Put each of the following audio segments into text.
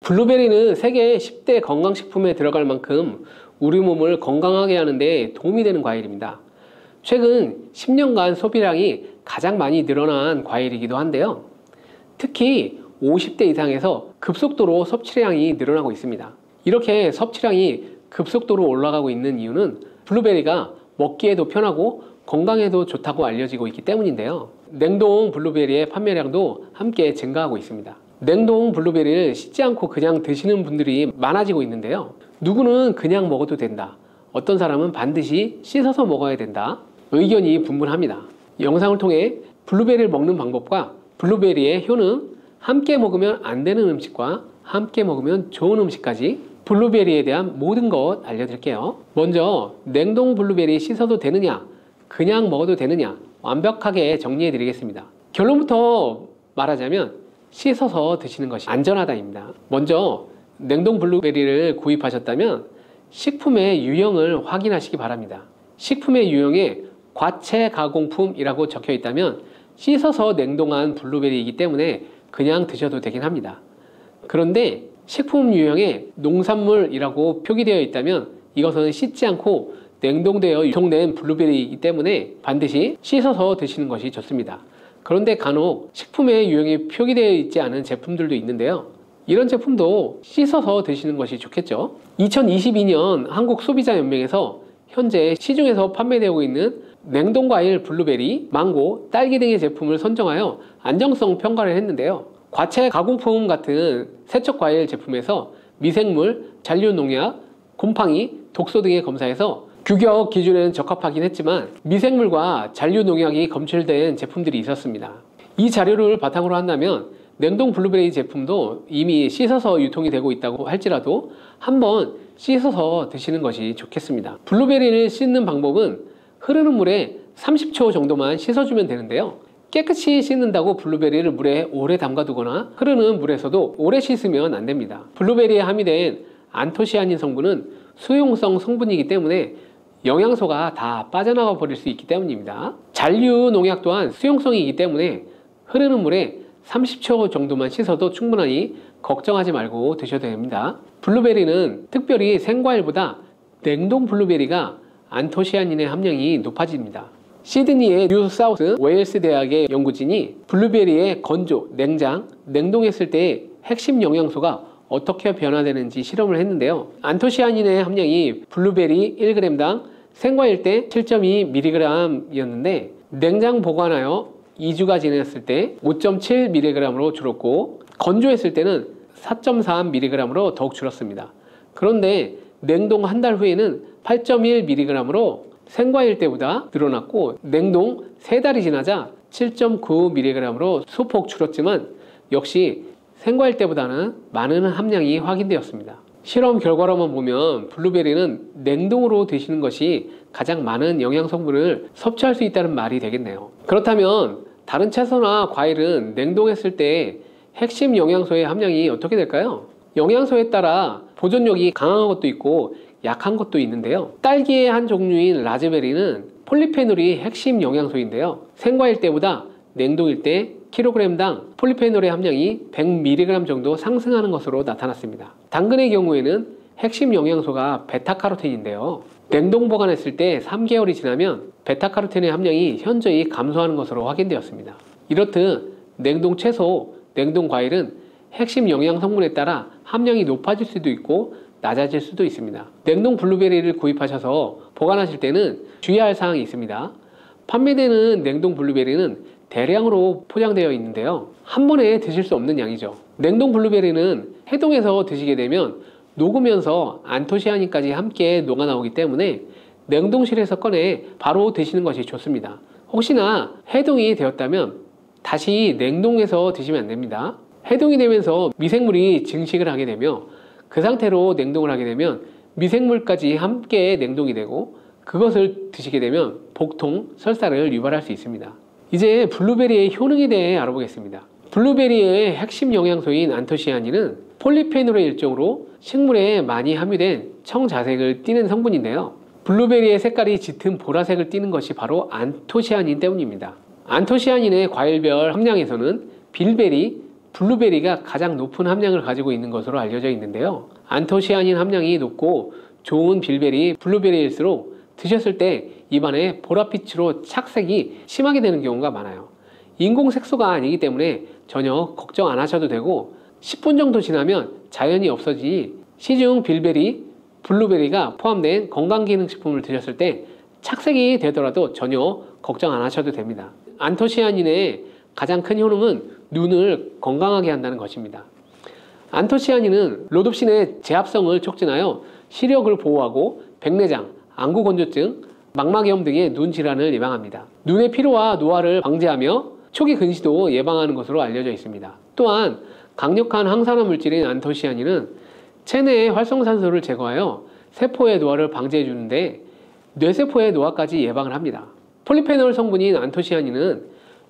블루베리는 세계 10대 건강식품에 들어갈 만큼 우리 몸을 건강하게 하는 데 도움이 되는 과일입니다. 최근 10년간 소비량이 가장 많이 늘어난 과일이기도 한데요. 특히 50대 이상에서 급속도로 섭취량이 늘어나고 있습니다. 이렇게 섭취량이 급속도로 올라가고 있는 이유는 블루베리가 먹기에도 편하고 건강에도 좋다고 알려지고 있기 때문인데요. 냉동 블루베리의 판매량도 함께 증가하고 있습니다. 냉동 블루베리를 씻지 않고 그냥 드시는 분들이 많아지고 있는데요. 누구는 그냥 먹어도 된다, 어떤 사람은 반드시 씻어서 먹어야 된다, 의견이 분분합니다. 영상을 통해 블루베리를 먹는 방법과 블루베리의 효능, 함께 먹으면 안 되는 음식과 함께 먹으면 좋은 음식까지 블루베리에 대한 모든 것 알려드릴게요. 먼저 냉동 블루베리 씻어도 되느냐, 그냥 먹어도 되느냐 완벽하게 정리해 드리겠습니다. 결론부터 말하자면 씻어서 드시는 것이 안전하다입니다. 먼저 냉동 블루베리를 구입하셨다면 식품의 유형을 확인하시기 바랍니다. 식품의 유형에 과체 가공품이라고 적혀 있다면 씻어서 냉동한 블루베리이기 때문에 그냥 드셔도 되긴 합니다. 그런데 식품 유형에 농산물이라고 표기되어 있다면 이것은 씻지 않고 냉동되어 유통된 블루베리이기 때문에 반드시 씻어서 드시는 것이 좋습니다. 그런데 간혹 식품의 유형이 표기되어 있지 않은 제품들도 있는데요. 이런 제품도 씻어서 드시는 것이 좋겠죠. 2022년 한국소비자연맹에서 현재 시중에서 판매되고 있는 냉동과일 블루베리, 망고, 딸기 등의 제품을 선정하여 안정성 평가를 했는데요. 과체 가공품 같은 세척과일 제품에서 미생물, 잔류농약, 곰팡이, 독소 등의 검사에서 규격 기준에는 적합하긴 했지만 미생물과 잔류농약이 검출된 제품들이 있었습니다. 이 자료를 바탕으로 한다면 냉동 블루베리 제품도 이미 씻어서 유통이 되고 있다고 할지라도 한번 씻어서 드시는 것이 좋겠습니다. 블루베리를 씻는 방법은 흐르는 물에 30초 정도만 씻어주면 되는데요. 깨끗이 씻는다고 블루베리를 물에 오래 담가두거나 흐르는 물에서도 오래 씻으면 안 됩니다. 블루베리에 함유된 안토시아닌 성분은 수용성 성분이기 때문에 영양소가 다 빠져나가 버릴 수 있기 때문입니다. 잔류 농약 또한 수용성이기 때문에 흐르는 물에 30초 정도만 씻어도 충분하니 걱정하지 말고 드셔도 됩니다. 블루베리는 특별히 생과일보다 냉동 블루베리가 안토시아닌의 함량이 높아집니다. 시드니의 뉴사우스 웨일스 대학의 연구진이 블루베리의 건조, 냉장, 냉동했을 때의 핵심 영양소가 어떻게 변화되는지 실험을 했는데요. 안토시아닌의 함량이 블루베리 1g당 생과일 때 7.2mg 이었는데 냉장 보관하여 2주가 지났을 때 5.7mg으로 줄었고 건조했을 때는 4.3mg으로 더욱 줄었습니다. 그런데 냉동 한 달 후에는 8.1mg으로 생과일 때보다 늘어났고 냉동 3달이 지나자 7.9mg으로 소폭 줄었지만 역시 생과일 때보다는 많은 함량이 확인되었습니다. 실험 결과로만 보면 블루베리는 냉동으로 드시는 것이 가장 많은 영양 성분을 섭취할 수 있다는 말이 되겠네요. 그렇다면 다른 채소나 과일은 냉동했을 때 핵심 영양소의 함량이 어떻게 될까요? 영양소에 따라 보존력이 강한 것도 있고 약한 것도 있는데요. 딸기의 한 종류인 라즈베리는 폴리페놀이 핵심 영양소인데요. 생과일 때보다 냉동일 때 킬로그램당 폴리페놀의 함량이 100mg 정도 상승하는 것으로 나타났습니다. 당근의 경우에는 핵심 영양소가 베타카로틴인데요. 냉동 보관했을 때 3개월이 지나면 베타카로틴의 함량이 현저히 감소하는 것으로 확인되었습니다. 이렇듯 냉동 채소, 냉동 과일은 핵심 영양 성분에 따라 함량이 높아질 수도 있고 낮아질 수도 있습니다. 냉동 블루베리를 구입하셔서 보관하실 때는 주의할 사항이 있습니다. 판매되는 냉동 블루베리는 대량으로 포장되어 있는데요. 한 번에 드실 수 없는 양이죠. 냉동 블루베리는 해동해서 드시게 되면 녹으면서 안토시아닌까지 함께 녹아 나오기 때문에 냉동실에서 꺼내 바로 드시는 것이 좋습니다. 혹시나 해동이 되었다면 다시 냉동해서 드시면 안 됩니다. 해동이 되면서 미생물이 증식을 하게 되며 그 상태로 냉동을 하게 되면 미생물까지 함께 냉동이 되고 그것을 드시게 되면 복통, 설사를 유발할 수 있습니다. 이제 블루베리의 효능에 대해 알아보겠습니다. 블루베리의 핵심 영양소인 안토시아닌은 폴리페놀의 일종으로 식물에 많이 함유된 청자색을 띠는 성분인데요. 블루베리의 색깔이 짙은 보라색을 띠는 것이 바로 안토시아닌 때문입니다. 안토시아닌의 과일별 함량에서는 빌베리, 블루베리가 가장 높은 함량을 가지고 있는 것으로 알려져 있는데요. 안토시아닌 함량이 높고 좋은 빌베리, 블루베리일수록 드셨을 때 입안에 보랏빛으로 착색이 심하게 되는 경우가 많아요. 인공 색소가 아니기 때문에 전혀 걱정 안 하셔도 되고 10분 정도 지나면 자연히 없어지니 시중 빌베리, 블루베리가 포함된 건강기능식품을 드셨을 때 착색이 되더라도 전혀 걱정 안 하셔도 됩니다. 안토시아닌의 가장 큰 효능은 눈을 건강하게 한다는 것입니다. 안토시아닌은 로놉신의 제합성을 촉진하여 시력을 보호하고 백내장, 안구건조증, 망막염 등의 눈 질환을 예방합니다. 눈의 피로와 노화를 방지하며 초기 근시도 예방하는 것으로 알려져 있습니다. 또한 강력한 항산화 물질인 안토시아닌은 체내의 활성산소를 제거하여 세포의 노화를 방지해 주는데 뇌세포의 노화까지 예방을 합니다. 폴리페놀 성분인 안토시아닌은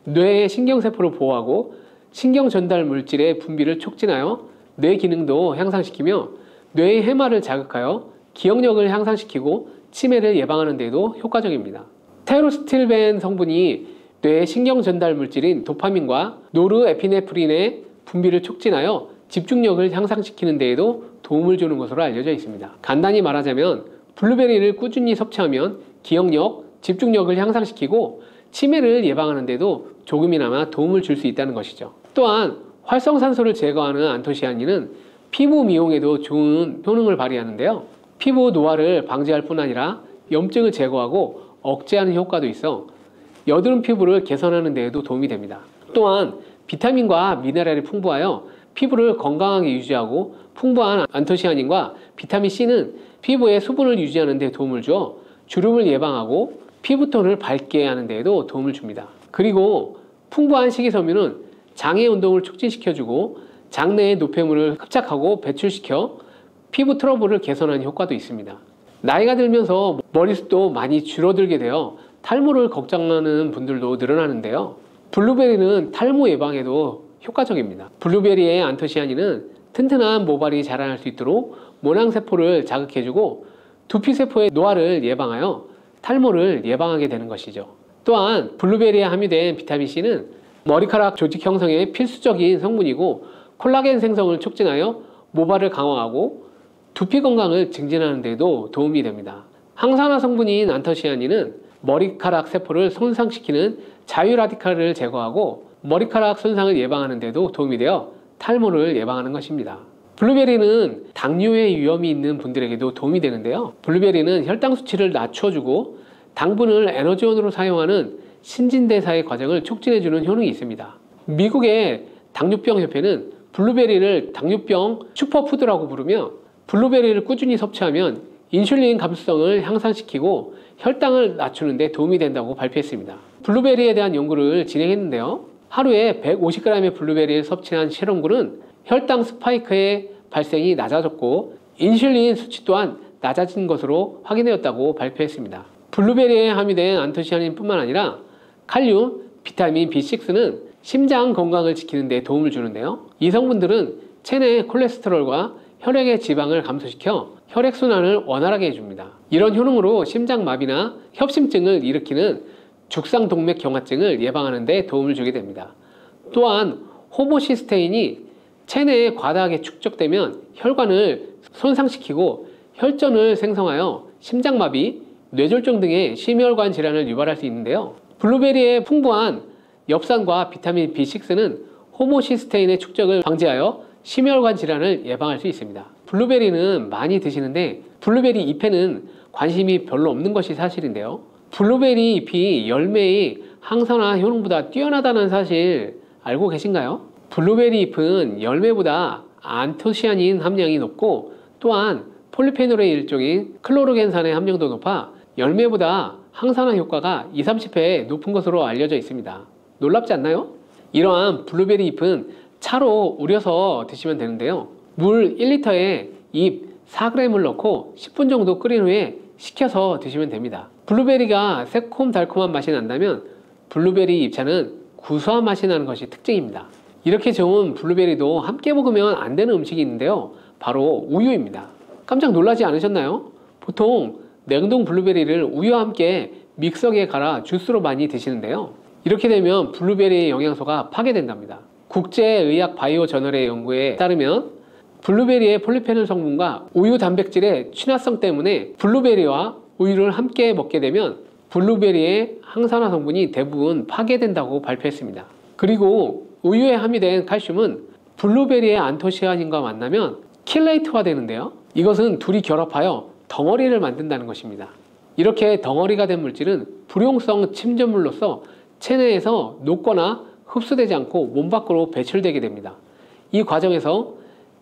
뇌의 신경세포를 보호하고 신경 전달 물질의 분비를 촉진하여 뇌 기능도 향상시키며 뇌의 해마를 자극하여 기억력을 향상시키고 치매를 예방하는 데에도 효과적입니다. 테로스틸벤 성분이 뇌의 신경 전달 물질인 도파민과 노르에피네프린의 분비를 촉진하여 집중력을 향상시키는 데에도 도움을 주는 것으로 알려져 있습니다. 간단히 말하자면 블루베리를 꾸준히 섭취하면 기억력, 집중력을 향상시키고 치매를 예방하는 데도 조금이나마 도움을 줄 수 있다는 것이죠. 또한 활성산소를 제거하는 안토시아닌은 피부 미용에도 좋은 효능을 발휘하는데요. 피부 노화를 방지할 뿐 아니라 염증을 제거하고 억제하는 효과도 있어 여드름 피부를 개선하는 데에도 도움이 됩니다. 또한 비타민과 미네랄이 풍부하여 피부를 건강하게 유지하고 풍부한 안토시아닌과 비타민C는 피부의 수분을 유지하는 데 도움을 주어 주름을 예방하고 피부톤을 밝게 하는 데에도 도움을 줍니다. 그리고 풍부한 식이섬유는 장의 운동을 촉진시켜주고 장내의 노폐물을 흡착하고 배출시켜 피부 트러블을 개선하는 효과도 있습니다. 나이가 들면서 머리숱도 많이 줄어들게 되어 탈모를 걱정하는 분들도 늘어나는데요. 블루베리는 탈모 예방에도 효과적입니다. 블루베리의 안토시아닌은 튼튼한 모발이 자라날 수 있도록 모낭세포를 자극해주고 두피세포의 노화를 예방하여 탈모를 예방하게 되는 것이죠. 또한 블루베리에 함유된 비타민C는 머리카락 조직 형성에 필수적인 성분이고 콜라겐 생성을 촉진하여 모발을 강화하고 두피 건강을 증진하는 데도 도움이 됩니다. 항산화 성분인 안토시아닌은 머리카락 세포를 손상시키는 자유라디칼을 제거하고 머리카락 손상을 예방하는 데도 도움이 되어 탈모를 예방하는 것입니다. 블루베리는 당뇨의 위험이 있는 분들에게도 도움이 되는데요. 블루베리는 혈당 수치를 낮춰주고 당분을 에너지원으로 사용하는 신진대사의 과정을 촉진해주는 효능이 있습니다. 미국의 당뇨병 협회는 블루베리를 당뇨병 슈퍼푸드라고 부르며 블루베리를 꾸준히 섭취하면 인슐린 감수성을 향상시키고 혈당을 낮추는 데 도움이 된다고 발표했습니다. 블루베리에 대한 연구를 진행했는데요. 하루에 150g의 블루베리를 섭취한 실험군은 혈당 스파이크의 발생이 낮아졌고 인슐린 수치 또한 낮아진 것으로 확인되었다고 발표했습니다. 블루베리에 함유된 안토시아닌 뿐만 아니라 칼륨, 비타민 B6는 심장 건강을 지키는 데 도움을 주는데요. 이 성분들은 체내 콜레스테롤과 혈액의 지방을 감소시켜 혈액순환을 원활하게 해줍니다. 이런 효능으로 심장마비나 협심증을 일으키는 죽상동맥경화증을 예방하는 데 도움을 주게 됩니다. 또한 호모시스테인이 체내에 과다하게 축적되면 혈관을 손상시키고 혈전을 생성하여 심장마비, 뇌졸중 등의 심혈관 질환을 유발할 수 있는데요. 블루베리의 풍부한 엽산과 비타민 B6는 호모시스테인의 축적을 방지하여 심혈관 질환을 예방할 수 있습니다. 블루베리는 많이 드시는데 블루베리 잎에는 관심이 별로 없는 것이 사실인데요. 블루베리 잎이 열매의 항산화 효능보다 뛰어나다는 사실 알고 계신가요? 블루베리 잎은 열매보다 안토시아닌 함량이 높고 또한 폴리페놀의 일종인 클로로겐산의 함량도 높아 열매보다 항산화 효과가 20-30배 높은 것으로 알려져 있습니다. 놀랍지 않나요? 이러한 블루베리 잎은 차로 우려서 드시면 되는데요. 물 1리터에 잎 4g을 넣고 10분 정도 끓인 후에 식혀서 드시면 됩니다. 블루베리가 새콤달콤한 맛이 난다면 블루베리 잎차는 구수한 맛이 나는 것이 특징입니다. 이렇게 좋은 블루베리도 함께 먹으면 안 되는 음식이 있는데요. 바로 우유입니다. 깜짝 놀라지 않으셨나요? 보통 냉동 블루베리를 우유와 함께 믹서기에 갈아 주스로 많이 드시는데요. 이렇게 되면 블루베리의 영양소가 파괴된답니다. 국제의학 바이오 저널의 연구에 따르면 블루베리의 폴리페놀 성분과 우유 단백질의 친화성 때문에 블루베리와 우유를 함께 먹게 되면 블루베리의 항산화 성분이 대부분 파괴된다고 발표했습니다. 그리고 우유에 함유된 칼슘은 블루베리의 안토시아닌과 만나면 킬레이트화 되는데요. 이것은 둘이 결합하여 덩어리를 만든다는 것입니다. 이렇게 덩어리가 된 물질은 불용성 침전물로서 체내에서 녹거나 흡수되지 않고 몸 밖으로 배출되게 됩니다. 이 과정에서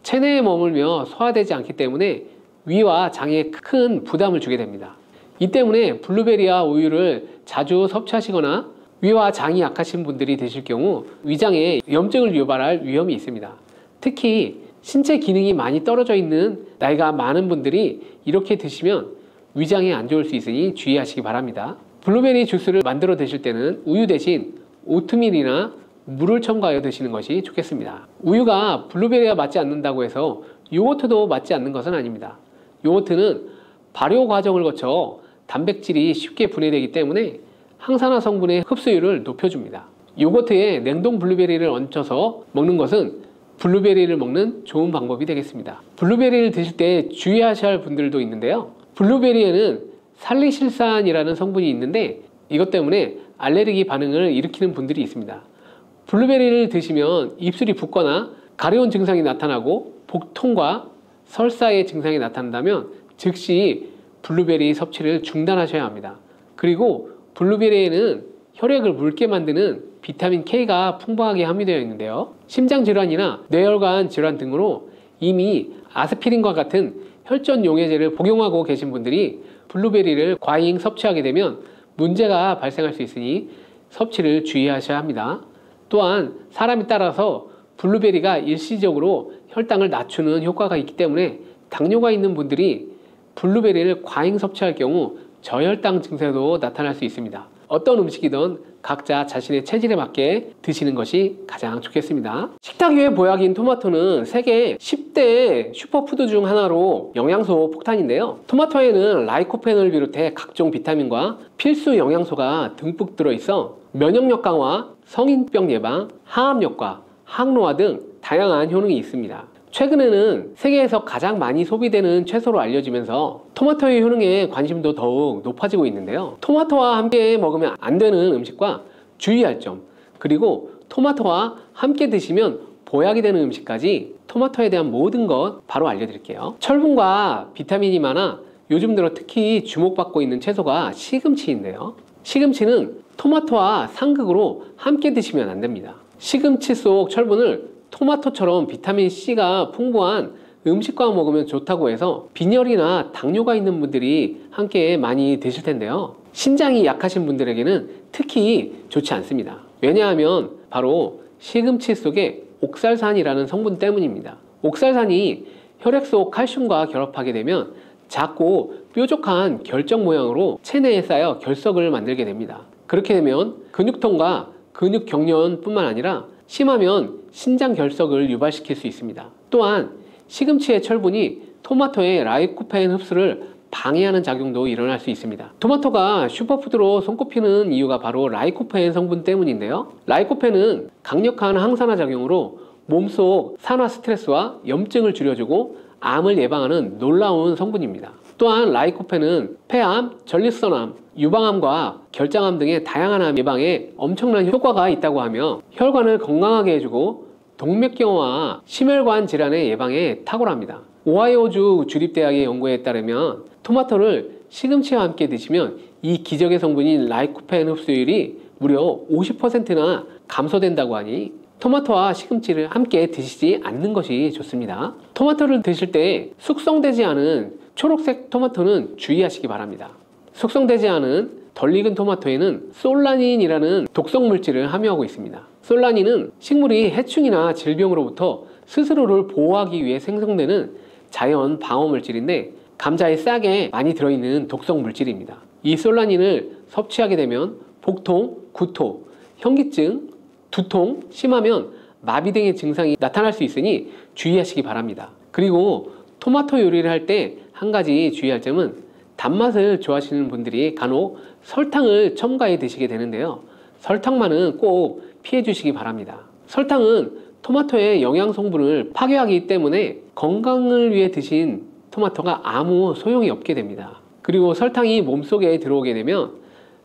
체내에 머물며 소화되지 않기 때문에 위와 장에 큰 부담을 주게 됩니다. 이 때문에 블루베리와 우유를 자주 섭취하시거나 위와 장이 약하신 분들이 드실 경우 위장에 염증을 유발할 위험이 있습니다. 특히 신체 기능이 많이 떨어져 있는 나이가 많은 분들이 이렇게 드시면 위장에 안 좋을 수 있으니 주의하시기 바랍니다. 블루베리 주스를 만들어 드실 때는 우유 대신 오트밀이나 물을 첨가하여 드시는 것이 좋겠습니다. 우유가 블루베리와 맞지 않는다고 해서 요거트도 맞지 않는 것은 아닙니다. 요거트는 발효 과정을 거쳐 단백질이 쉽게 분해되기 때문에 항산화 성분의 흡수율을 높여줍니다. 요거트에 냉동 블루베리를 얹혀서 먹는 것은 블루베리를 먹는 좋은 방법이 되겠습니다. 블루베리를 드실 때 주의하셔야 할 분들도 있는데요. 블루베리에는 살리실산이라는 성분이 있는데 이것 때문에 알레르기 반응을 일으키는 분들이 있습니다. 블루베리를 드시면 입술이 붓거나 가려운 증상이 나타나고 복통과 설사의 증상이 나타난다면 즉시 블루베리 섭취를 중단하셔야 합니다. 그리고 블루베리에는 혈액을 묽게 만드는 비타민 K가 풍부하게 함유되어 있는데요. 심장질환이나 뇌혈관 질환 등으로 이미 아스피린과 같은 혈전 용해제를 복용하고 계신 분들이 블루베리를 과잉 섭취하게 되면 문제가 발생할 수 있으니 섭취를 주의하셔야 합니다. 또한 사람에 따라서 블루베리가 일시적으로 혈당을 낮추는 효과가 있기 때문에 당뇨가 있는 분들이 블루베리를 과잉 섭취할 경우 저혈당 증세도 나타날 수 있습니다. 어떤 음식이든 각자 자신의 체질에 맞게 드시는 것이 가장 좋겠습니다. 식탁 위의 보약인 토마토는 세계 10대 슈퍼푸드 중 하나로 영양소 폭탄인데요. 토마토에는 라이코펜을 비롯해 각종 비타민과 필수 영양소가 듬뿍 들어있어 면역력 강화, 성인병 예방, 항암 효과, 항노화 등 다양한 효능이 있습니다. 최근에는 세계에서 가장 많이 소비되는 채소로 알려지면서 토마토의 효능에 관심도 더욱 높아지고 있는데요. 토마토와 함께 먹으면 안 되는 음식과 주의할 점, 그리고 토마토와 함께 드시면 보약이 되는 음식까지 토마토에 대한 모든 것 바로 알려드릴게요. 철분과 비타민이 많아 요즘 들어 특히 주목받고 있는 채소가 시금치인데요. 시금치는 토마토와 상극으로 함께 드시면 안 됩니다. 시금치 속 철분을 토마토처럼 비타민C가 풍부한 음식과 먹으면 좋다고 해서 빈혈이나 당뇨가 있는 분들이 함께 많이 드실 텐데요. 신장이 약하신 분들에게는 특히 좋지 않습니다. 왜냐하면 바로 시금치 속에 옥살산이라는 성분 때문입니다. 옥살산이 혈액 속 칼슘과 결합하게 되면 작고 뾰족한 결정 모양으로 체내에 쌓여 결석을 만들게 됩니다. 그렇게 되면 근육통과 근육 경련뿐만 아니라 심하면 신장 결석을 유발시킬 수 있습니다. 또한 시금치의 철분이 토마토의 라이코펜 흡수를 방해하는 작용도 일어날 수 있습니다. 토마토가 슈퍼푸드로 손꼽히는 이유가 바로 라이코펜 성분 때문인데요. 라이코펜은 강력한 항산화 작용으로 몸속 산화 스트레스와 염증을 줄여주고 암을 예방하는 놀라운 성분입니다. 또한 라이코펜은 폐암, 전립선암, 유방암과 결장암 등의 다양한 암 예방에 엄청난 효과가 있다고 하며 혈관을 건강하게 해주고 동맥경화와 심혈관 질환의 예방에 탁월합니다. 오하이오주 주립대학의 연구에 따르면 토마토를 시금치와 함께 드시면 이 기적의 성분인 라이코펜 흡수율이 무려 50%나 감소된다고 하니 토마토와 시금치를 함께 드시지 않는 것이 좋습니다. 토마토를 드실 때 숙성되지 않은 초록색 토마토는 주의하시기 바랍니다. 숙성되지 않은 덜 익은 토마토에는 솔라닌이라는 독성 물질을 함유하고 있습니다. 솔라닌은 식물이 해충이나 질병으로부터 스스로를 보호하기 위해 생성되는 자연 방어 물질인데 감자의 싹에 많이 들어있는 독성 물질입니다. 이 솔라닌을 섭취하게 되면 복통, 구토, 현기증, 두통, 심하면 마비 등의 증상이 나타날 수 있으니 주의하시기 바랍니다. 그리고 토마토 요리를 할 때 한 가지 주의할 점은 단맛을 좋아하시는 분들이 간혹 설탕을 첨가해 드시게 되는데요. 설탕만은 꼭 피해 주시기 바랍니다. 설탕은 토마토의 영양 성분을 파괴하기 때문에 건강을 위해 드신 토마토가 아무 소용이 없게 됩니다. 그리고 설탕이 몸속에 들어오게 되면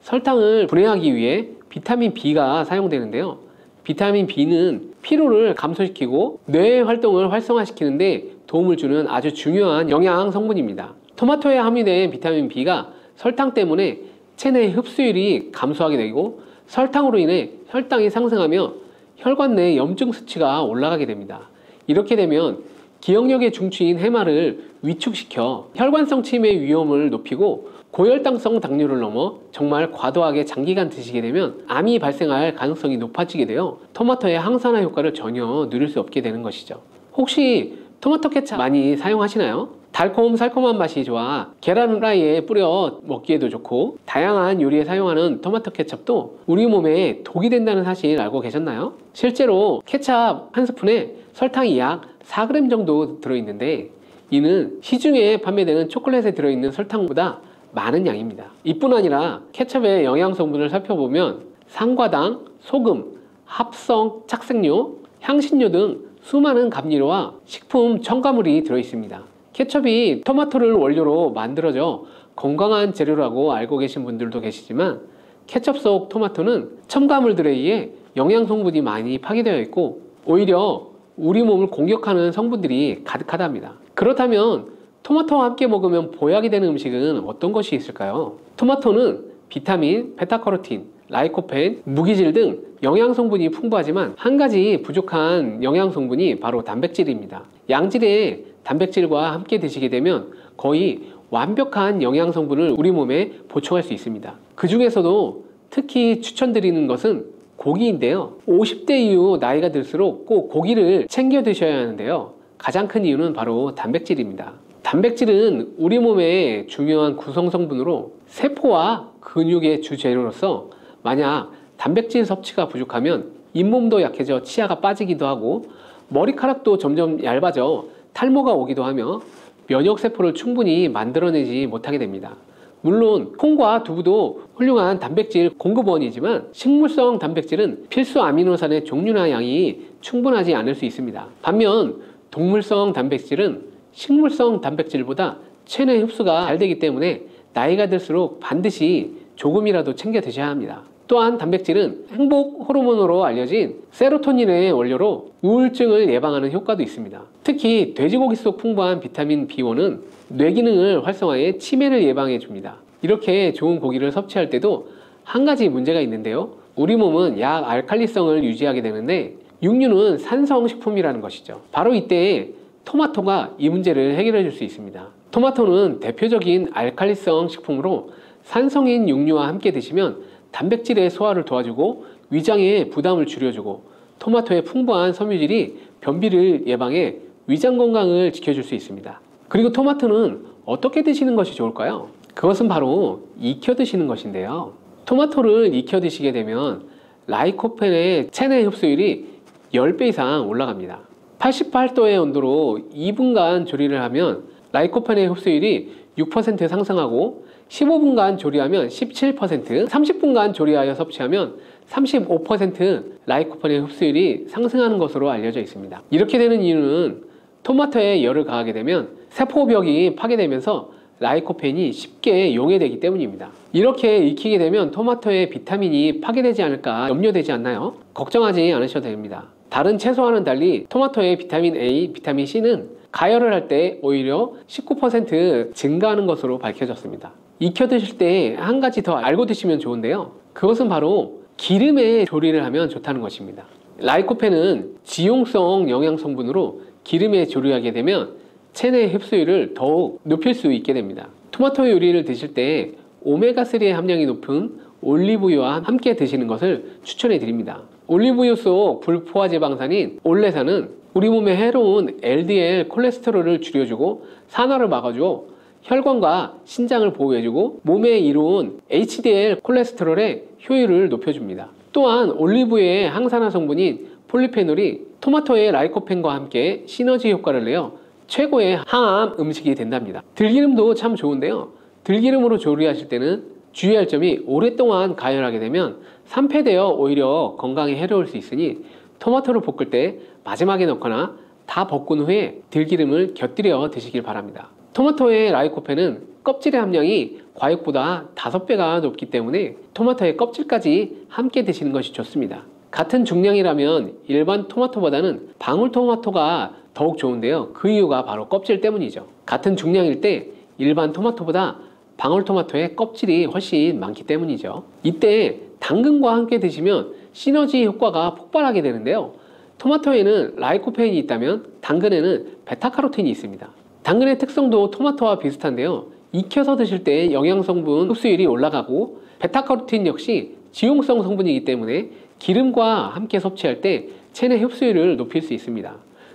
설탕을 분해하기 위해 비타민 B가 사용되는데요. 비타민 B는 피로를 감소시키고 뇌의 활동을 활성화시키는데 도움을 주는 아주 중요한 영양 성분입니다. 토마토에 함유된 비타민 B가 설탕 때문에 체내 흡수율이 감소하게 되고 설탕으로 인해 혈당이 상승하며 혈관 내 염증 수치가 올라가게 됩니다. 이렇게 되면 기억력의 중추인 해마를 위축시켜 혈관성 치매 위험을 높이고 고혈당성 당뇨를 넘어 정말 과도하게 장기간 드시게 되면 암이 발생할 가능성이 높아지게 되어 토마토의 항산화 효과를 전혀 누릴 수 없게 되는 것이죠. 혹시 토마토 케찹 많이 사용하시나요? 달콤살콤한 맛이 좋아 계란 후라이에 뿌려 먹기에도 좋고 다양한 요리에 사용하는 토마토 케찹도 우리 몸에 독이 된다는 사실 알고 계셨나요? 실제로 케찹 한 스푼에 설탕이 약 4g 정도 들어있는데 이는 시중에 판매되는 초콜릿에 들어있는 설탕보다 많은 양입니다. 이뿐 아니라 케첩의 영양 성분을 살펴보면 상과당, 소금, 합성 착색료, 향신료 등 수많은 감미료와 식품 첨가물이 들어있습니다. 케첩이 토마토를 원료로 만들어져 건강한 재료라고 알고 계신 분들도 계시지만 케첩 속 토마토는 첨가물들에 의해 영양 성분이 많이 파괴되어 있고 오히려 우리 몸을 공격하는 성분들이 가득하답니다. 그렇다면 토마토와 함께 먹으면 보약이 되는 음식은 어떤 것이 있을까요? 토마토는 비타민, 베타카로틴, 라이코펜, 무기질 등 영양 성분이 풍부하지만 한 가지 부족한 영양 성분이 바로 단백질입니다. 양질의 단백질과 함께 드시게 되면 거의 완벽한 영양 성분을 우리 몸에 보충할 수 있습니다. 그 중에서도 특히 추천드리는 것은 고기인데요. 50대 이후 나이가 들수록 꼭 고기를 챙겨 드셔야 하는데요. 가장 큰 이유는 바로 단백질입니다. 단백질은 우리 몸의 중요한 구성 성분으로 세포와 근육의 주재료로서 만약 단백질 섭취가 부족하면 잇몸도 약해져 치아가 빠지기도 하고 머리카락도 점점 얇아져 탈모가 오기도 하며 면역세포를 충분히 만들어내지 못하게 됩니다. 물론 콩과 두부도 훌륭한 단백질 공급원이지만 식물성 단백질은 필수 아미노산의 종류나 양이 충분하지 않을 수 있습니다. 반면 동물성 단백질은 식물성 단백질보다 체내 흡수가 잘 되기 때문에 나이가 들수록 반드시 조금이라도 챙겨 드셔야 합니다. 또한 단백질은 행복 호르몬으로 알려진 세로토닌의 원료로 우울증을 예방하는 효과도 있습니다. 특히 돼지고기 속 풍부한 비타민 B1은 뇌 기능을 활성화해 치매를 예방해 줍니다. 이렇게 좋은 고기를 섭취할 때도 한 가지 문제가 있는데요. 우리 몸은 약 알칼리성을 유지하게 되는데 육류는 산성식품이라는 것이죠. 바로 이때 토마토가 이 문제를 해결해 줄 수 있습니다. 토마토는 대표적인 알칼리성 식품으로 산성인 육류와 함께 드시면 단백질의 소화를 도와주고 위장의 부담을 줄여주고 토마토의 풍부한 섬유질이 변비를 예방해 위장 건강을 지켜줄 수 있습니다. 그리고 토마토는 어떻게 드시는 것이 좋을까요? 그것은 바로 익혀 드시는 것인데요. 토마토를 익혀 드시게 되면 라이코펜의 체내 흡수율이 10배 이상 올라갑니다. 88도의 온도로 2분간 조리를 하면 라이코펜의 흡수율이 6% 상승하고 15분간 조리하면 17%, 30분간 조리하여 섭취하면 35% 라이코펜의 흡수율이 상승하는 것으로 알려져 있습니다. 이렇게 되는 이유는 토마토에 열을 가하게 되면 세포벽이 파괴되면서 라이코펜이 쉽게 용해되기 때문입니다. 이렇게 익히게 되면 토마토의 비타민이 파괴되지 않을까 염려되지 않나요? 걱정하지 않으셔도 됩니다. 다른 채소와는 달리 토마토의 비타민 A, 비타민 C는 가열을 할 때 오히려 19% 증가하는 것으로 밝혀졌습니다. 익혀 드실 때 한 가지 더 알고 드시면 좋은데요. 그것은 바로 기름에 조리를 하면 좋다는 것입니다. 라이코펜은 지용성 영양 성분으로 기름에 조리하게 되면 체내 흡수율을 더욱 높일 수 있게 됩니다. 토마토 요리를 드실 때 오메가3의 함량이 높은 올리브유와 함께 드시는 것을 추천해 드립니다. 올리브유 속 불포화 지방산인 올레산은 우리 몸에 해로운 LDL 콜레스테롤을 줄여주고 산화를 막아주고 혈관과 신장을 보호해주고 몸에 이로운 HDL 콜레스테롤의 효율을 높여줍니다. 또한 올리브유의 항산화 성분인 폴리페놀이 토마토의 라이코펜과 함께 시너지 효과를 내어 최고의 항암 음식이 된답니다. 들기름도 참 좋은데요. 들기름으로 조리하실 때는 주의할 점이 오랫동안 가열하게 되면 산패되어 오히려 건강에 해로울 수 있으니 토마토를 볶을 때 마지막에 넣거나 다 볶은 후에 들기름을 곁들여 드시길 바랍니다. 토마토의 라이코펜은 껍질의 함량이 과육보다 5배가 높기 때문에 토마토의 껍질까지 함께 드시는 것이 좋습니다. 같은 중량이라면 일반 토마토보다는 방울토마토가 더욱 좋은데요. 그 이유가 바로 껍질 때문이죠. 같은 중량일 때 일반 토마토보다 방울토마토의 껍질이 훨씬 많기 때문이죠. 이때 당근과 함께 드시면 시너지 효과가 폭발하게 되는데요. 토마토에는 라이코펜이 있다면 당근에는 베타카로틴이 있습니다. 당근의 특성도 토마토와 비슷한데요. 익혀서 드실 때 영양성분 흡수율이 올라가고 베타카로틴 역시 지용성 성분이기 때문에 기름과 함께 섭취할 때 체내 흡수율을 높일 수 있습니다.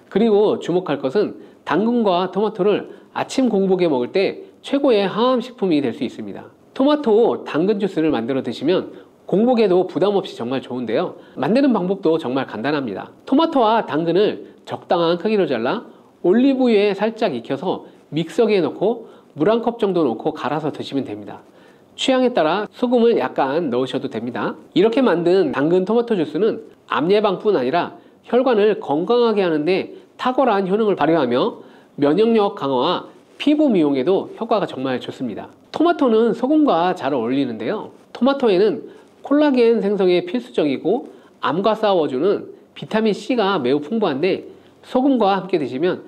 그리고 주목할 것은 당근과 토마토를 아침 공복에 먹을 때 최고의 항암식품이 될 수 있습니다. 토마토 당근 주스를 만들어 드시면 공복에도 부담 없이 정말 좋은데요. 만드는 방법도 정말 간단합니다. 토마토와 당근을 적당한 크기로 잘라 올리브유에 살짝 익혀서 믹서기에 넣고 물 1컵 정도 넣고 갈아서 드시면 됩니다. 취향에 따라 소금을 약간 넣으셔도 됩니다. 이렇게 만든 당근 토마토 주스는 암 예방뿐 아니라 혈관을 건강하게 하는데 탁월한 효능을 발휘하며 면역력 강화와 피부 미용에도 효과가 정말 좋습니다. 토마토는 소금과 잘 어울리는데요. 토마토에는 콜라겐 생성에 필수적이고 암과 싸워주는 비타민C가 매우 풍부한데 소금과 함께 드시면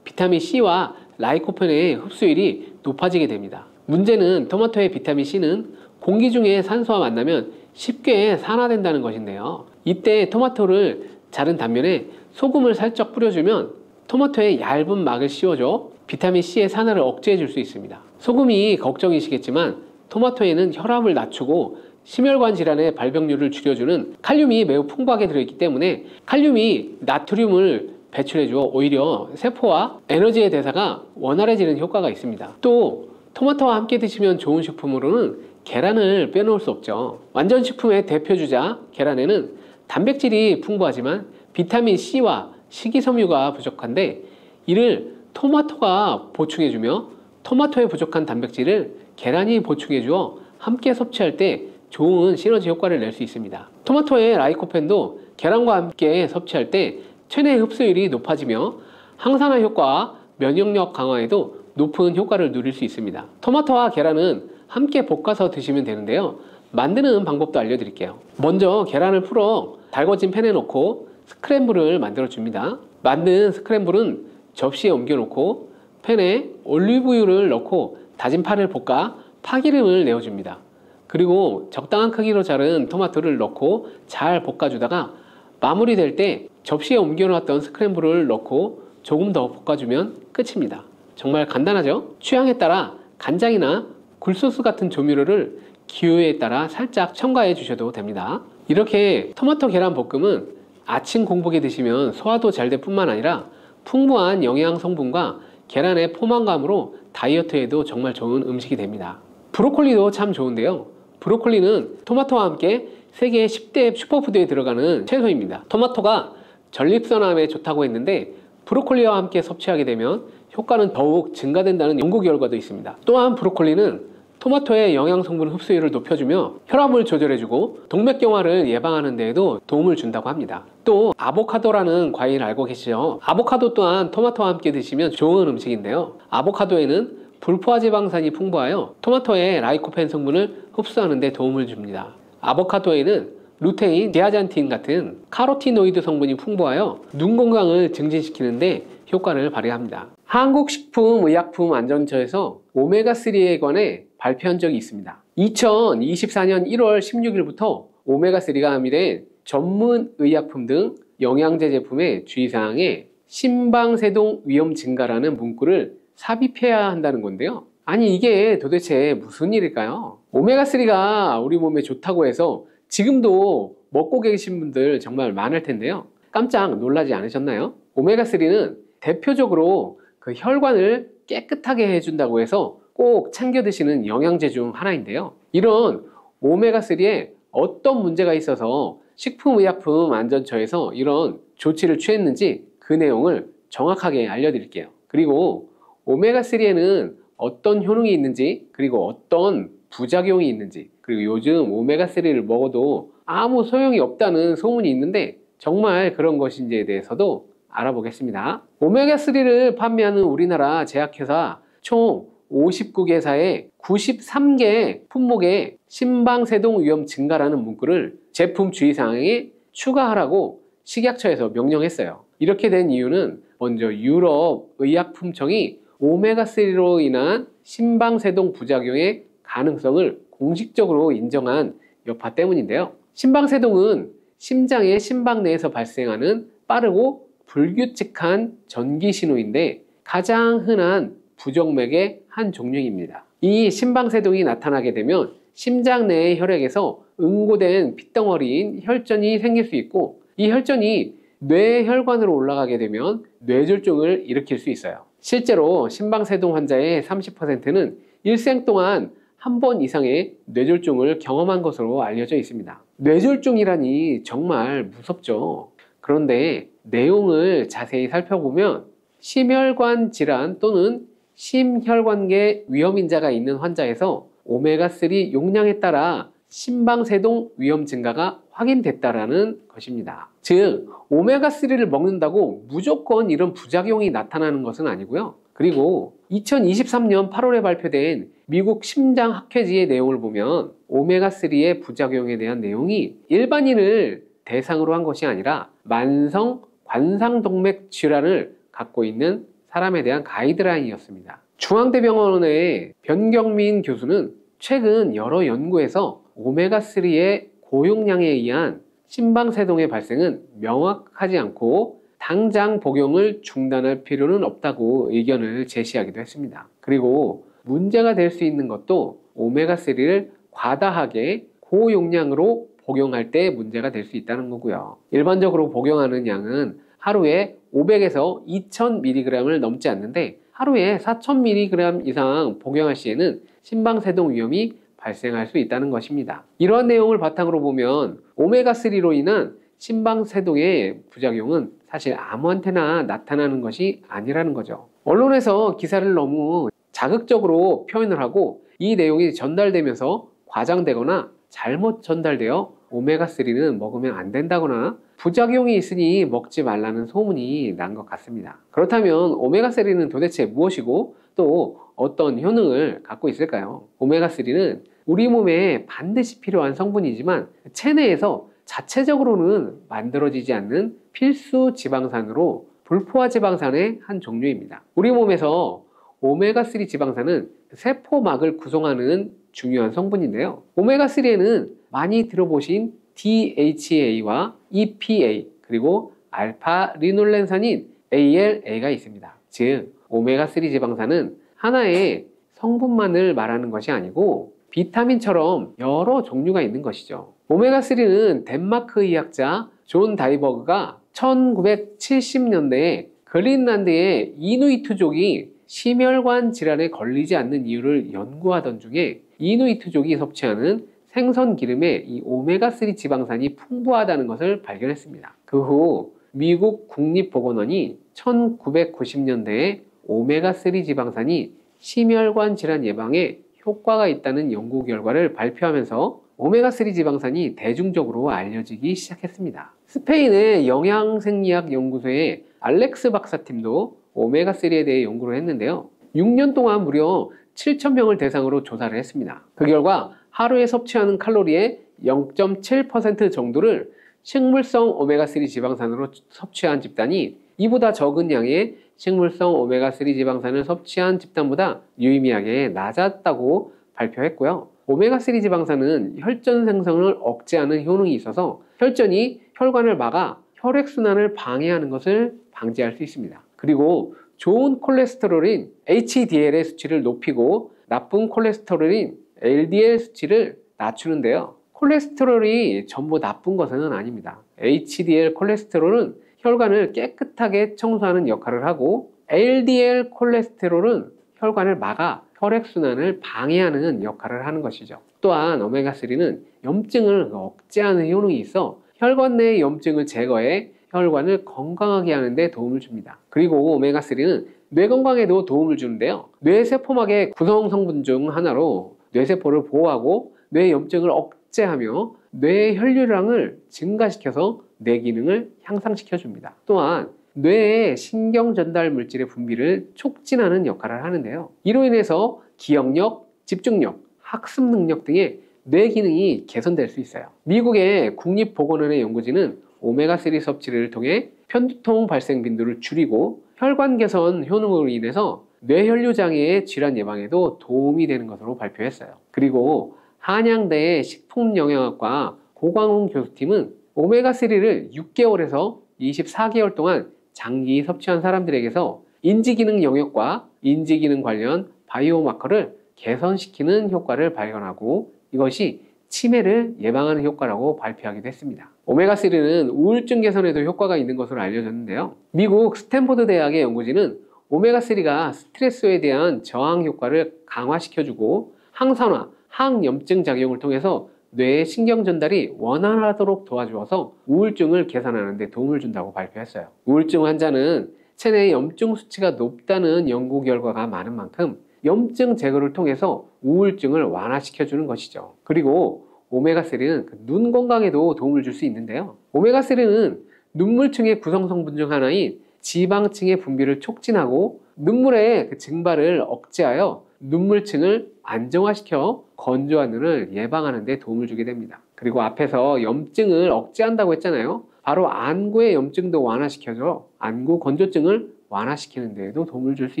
비타민C와 라이코펜의 흡수율이 높아지게 됩니다. 문제는 토마토의 비타민C는 공기 중에 산소와 만나면 쉽게 산화된다는 것인데요. 이때 토마토를 자른 단면에 소금을 살짝 뿌려주면 토마토에 얇은 막을 씌워줘 비타민C의 산화를 억제해 줄 수 있습니다. 소금이 걱정이시겠지만 토마토에는 혈압을 낮추고 심혈관 질환의 발병률을 줄여주는 칼륨이 매우 풍부하게 들어있기 때문에 칼륨이 나트륨을 배출해주어 오히려 세포와 에너지의 대사가 원활해지는 효과가 있습니다. 또 토마토와 함께 드시면 좋은 식품으로는 계란을 빼놓을 수 없죠. 완전식품의 대표주자 계란에는 단백질이 풍부하지만 비타민C와 식이섬유가 부족한데 이를 토마토가 보충해주며 토마토에 부족한 단백질을 계란이 보충해주어 함께 섭취할 때 좋은 시너지 효과를 낼 수 있습니다. 토마토의 라이코펜도 계란과 함께 섭취할 때 체내 흡수율이 높아지며 항산화 효과와 면역력 강화에도 높은 효과를 누릴 수 있습니다. 토마토와 계란은 함께 볶아서 드시면 되는데요. 만드는 방법도 알려드릴게요. 먼저 계란을 풀어 달궈진 팬에 넣고 스크램블을 만들어 줍니다. 만든 스크램블은 접시에 옮겨 놓고 팬에 올리브유를 넣고 다진 파를 볶아 파기름을 내어줍니다. 그리고 적당한 크기로 자른 토마토를 넣고 잘 볶아주다가 마무리될 때 접시에 옮겨 놨던 스크램블을 넣고 조금 더 볶아주면 끝입니다. 정말 간단하죠? 취향에 따라 간장이나 굴소스 같은 조미료를 기호에 따라 살짝 첨가해 주셔도 됩니다. 이렇게 토마토 계란 볶음은 아침 공복에 드시면 소화도 잘 될 뿐만 아니라 풍부한 영양 성분과 계란의 포만감으로 다이어트에도 정말 좋은 음식이 됩니다. 브로콜리도 참 좋은데요. 브로콜리는 토마토와 함께 세계 10대 슈퍼푸드에 들어가는 채소입니다. 토마토가 전립선암에 좋다고 했는데 브로콜리와 함께 섭취하게 되면 효과는 더욱 증가된다는 연구 결과도 있습니다. 또한 브로콜리는 토마토의 영양성분 흡수율을 높여주며 혈압을 조절해주고 동맥경화를 예방하는 데에도 도움을 준다고 합니다. 또 아보카도라는 과일 알고 계시죠? 아보카도 또한 토마토와 함께 드시면 좋은 음식인데요. 아보카도에는 불포화지방산이 풍부하여 토마토의 라이코펜 성분을 흡수하는 데 도움을 줍니다. 아보카도에는 루테인, 제아잔틴 같은 카로티노이드 성분이 풍부하여 눈 건강을 증진시키는데 효과를 발휘합니다. 한국식품의약품안전처에서 오메가3에 관해 발표한 적이 있습니다. 2024년 1월 16일부터 오메가3가 함유된 전문 의약품 등 영양제 제품의 주의사항에 심방세동 위험 증가라는 문구를 삽입해야 한다는 건데요. 아니 이게 도대체 무슨 일일까요? 오메가3가 우리 몸에 좋다고 해서 지금도 먹고 계신 분들 정말 많을 텐데요. 깜짝 놀라지 않으셨나요? 오메가3는 대표적으로 그 혈관을 깨끗하게 해준다고 해서 꼭 챙겨 드시는 영양제 중 하나인데요. 이런 오메가3에 어떤 문제가 있어서 식품의약품안전처에서 이런 조치를 취했는지 그 내용을 정확하게 알려드릴게요. 그리고 오메가3에는 어떤 효능이 있는지, 그리고 어떤 부작용이 있는지, 그리고 요즘 오메가3를 먹어도 아무 소용이 없다는 소문이 있는데 정말 그런 것인지에 대해서도 알아보겠습니다. 오메가3를 판매하는 우리나라 제약회사 총 59개사의 93개 품목에 심방세동 위험 증가라는 문구를 제품 주의사항에 추가하라고 식약처에서 명령했어요. 이렇게 된 이유는 먼저 유럽 의약품청이 오메가3로 인한 심방세동 부작용의 가능성을 공식적으로 인정한 여파 때문인데요. 심방세동은 심장의 심박 내에서 발생하는 빠르고 불규칙한 전기 신호인데 가장 흔한 부정맥의 한 종류입니다. 이 심방세동이 나타나게 되면 심장 내의 혈액에서 응고된 핏덩어리인 혈전이 생길 수 있고, 이 혈전이 뇌혈관으로 올라가게 되면 뇌졸중을 일으킬 수 있어요. 실제로 심방세동 환자의 30%는 일생 동안 한 번 이상의 뇌졸중을 경험한 것으로 알려져 있습니다. 뇌졸중이라니 정말 무섭죠. 그런데 내용을 자세히 살펴보면 심혈관 질환 또는 심혈관계 위험인자가 있는 환자에서 오메가3 용량에 따라 심방세동 위험 증가가 확인됐다라는 것입니다. 즉, 오메가3를 먹는다고 무조건 이런 부작용이 나타나는 것은 아니고요. 그리고 2023년 8월에 발표된 미국 심장학회지의 내용을 보면 오메가3의 부작용에 대한 내용이 일반인을 대상으로 한 것이 아니라 만성 관상동맥 질환을 갖고 있는 사람에 대한 가이드라인이었습니다. 중앙대병원의 변경민 교수는 최근 여러 연구에서 오메가3의 고용량에 의한 심방세동의 발생은 명확하지 않고 당장 복용을 중단할 필요는 없다고 의견을 제시하기도 했습니다. 그리고 문제가 될 수 있는 것도 오메가3를 과다하게 고용량으로 복용할 때 문제가 될 수 있다는 거고요. 일반적으로 복용하는 양은 하루에 500에서 2000mg을 넘지 않는데 하루에 4000mg 이상 복용할 시에는 심방세동 위험이 발생할 수 있다는 것입니다. 이러한 내용을 바탕으로 보면 오메가3로 인한 심방세동의 부작용은 사실 아무한테나 나타나는 것이 아니라는 거죠. 언론에서 기사를 너무 자극적으로 표현을 하고 이 내용이 전달되면서 과장되거나 잘못 전달되어 오메가3는 먹으면 안 된다거나 부작용이 있으니 먹지 말라는 소문이 난 것 같습니다. 그렇다면 오메가3는 도대체 무엇이고 또 어떤 효능을 갖고 있을까요? 오메가3는 우리 몸에 반드시 필요한 성분이지만 체내에서 자체적으로는 만들어지지 않는 필수 지방산으로 불포화 지방산의 한 종류입니다. 우리 몸에서 오메가3 지방산은 세포막을 구성하는 중요한 성분인데요. 오메가3에는 많이 들어보신 DHA와 EPA 그리고 알파 리놀렌산인 ALA가 있습니다. 즉, 오메가3 지방산은 하나의 성분만을 말하는 것이 아니고 비타민처럼 여러 종류가 있는 것이죠. 오메가3는 덴마크 의학자 존 다이버그가 1970년대에 그린란드의 이누이트족이 심혈관 질환에 걸리지 않는 이유를 연구하던 중에 이누이트족이 섭취하는 생선 기름에 이 오메가3 지방산이 풍부하다는 것을 발견했습니다. 그 후 미국 국립보건원이 1990년대에 오메가3 지방산이 심혈관 질환 예방에 효과가 있다는 연구 결과를 발표하면서 오메가3 지방산이 대중적으로 알려지기 시작했습니다. 스페인의 영양생리학 연구소의 알렉스 박사팀도 오메가3에 대해 연구를 했는데요. 6년 동안 무려 7,000명을 대상으로 조사를 했습니다. 그 결과 하루에 섭취하는 칼로리의 0.7% 정도를 식물성 오메가3 지방산으로 섭취한 집단이 이보다 적은 양의 식물성 오메가3 지방산을 섭취한 집단보다 유의미하게 낮았다고 발표했고요. 오메가3 지방산은 혈전 생성을 억제하는 효능이 있어서 혈전이 혈관을 막아 혈액순환을 방해하는 것을 방지할 수 있습니다. 그리고 좋은 콜레스테롤인 HDL의 수치를 높이고 나쁜 콜레스테롤인 LDL 수치를 낮추는데요. 콜레스테롤이 전부 나쁜 것은 아닙니다. HDL 콜레스테롤은 혈관을 깨끗하게 청소하는 역할을 하고 LDL 콜레스테롤은 혈관을 막아 혈액순환을 방해하는 역할을 하는 것이죠. 또한 오메가3는 염증을 억제하는 효능이 있어 혈관 내의 염증을 제거해 혈관을 건강하게 하는 데 도움을 줍니다. 그리고 오메가3는 뇌 건강에도 도움을 주는데요. 뇌세포막의 구성 성분 중 하나로 뇌세포를 보호하고 뇌 염증을 억제하며 뇌 혈류량을 증가시켜서 뇌 기능을 향상시켜 줍니다. 또한 뇌의 신경 전달 물질의 분비를 촉진하는 역할을 하는데요. 이로 인해서 기억력, 집중력, 학습 능력 등의 뇌 기능이 개선될 수 있어요. 미국의 국립보건원의 연구진은 오메가3 섭취를 통해 편두통 발생 빈도를 줄이고 혈관 개선 효능으로 인해서 뇌혈류 장애의 질환 예방에도 도움이 되는 것으로 발표했어요. 그리고 한양대 식품영양학과 고광훈 교수팀은 오메가3를 6개월에서 24개월 동안 장기 섭취한 사람들에게서 인지기능 영역과 인지기능 관련 바이오마커를 개선시키는 효과를 발견하고 이것이 치매를 예방하는 효과라고 발표하기도 했습니다. 오메가3는 우울증 개선에도 효과가 있는 것으로 알려졌는데요. 미국 스탠포드 대학의 연구진은 오메가3가 스트레스에 대한 저항 효과를 강화시켜주고 항산화, 항염증 작용을 통해서 뇌의 신경 전달이 원활하도록 도와주어서 우울증을 개선하는 데 도움을 준다고 발표했어요. 우울증 환자는 체내 염증 수치가 높다는 연구 결과가 많은 만큼 염증 제거를 통해서 우울증을 완화시켜주는 것이죠. 그리고 오메가3는 눈 건강에도 도움을 줄 수 있는데요. 오메가3는 눈물층의 구성 성분 중 하나인 지방층의 분비를 촉진하고 눈물의 증발을 억제하여 눈물층을 안정화시켜 건조한 눈을 예방하는 데 도움을 주게 됩니다. 그리고 앞에서 염증을 억제한다고 했잖아요. 바로 안구의 염증도 완화시켜줘 안구 건조증을 완화시키는 데에도 도움을 줄 수